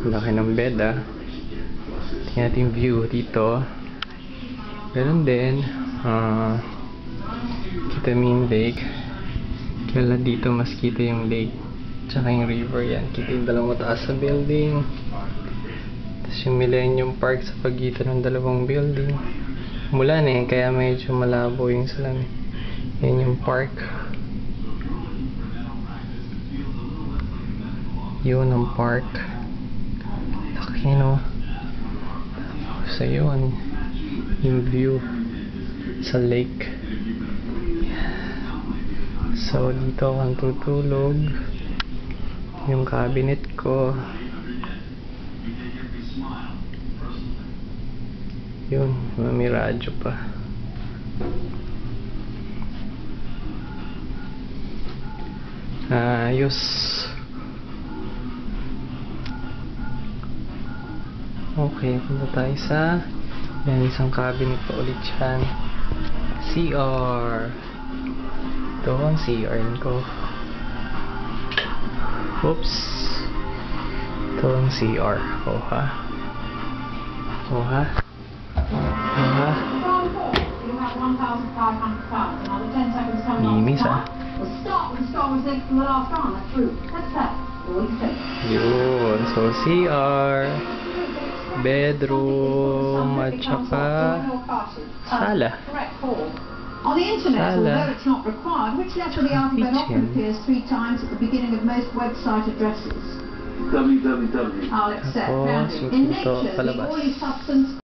Laki ng bed Tingnan natin yung view dito. Ganun din. Kita mo yung lake. Kaya dito mas kita yung lake. Tsaka yung river yan. Kita yung dalawang mataas sa building. Tapos yung Millennium Park sa pagitan ng dalawang building. Mulan kaya medyo malabo yung salamin. Yan yung park. Yun ang park. Laki no. Tapos yun yung view sa lake. So dito akong tutulog. Yung cabinet ko. Yun, may radyo pa. Ayos. Okay, punta tayo sa isang cabinet pa ulit yan. CR. Ito ang CR ko. Oops. Ito ang CR. Oha. Linis Yun. So CR, bedroom, at saka sala. On the internet, although it's not required, which letter of the alphabet often appears 3 times at the beginning of most website addresses? www. I'll accept. In nature, the oily substance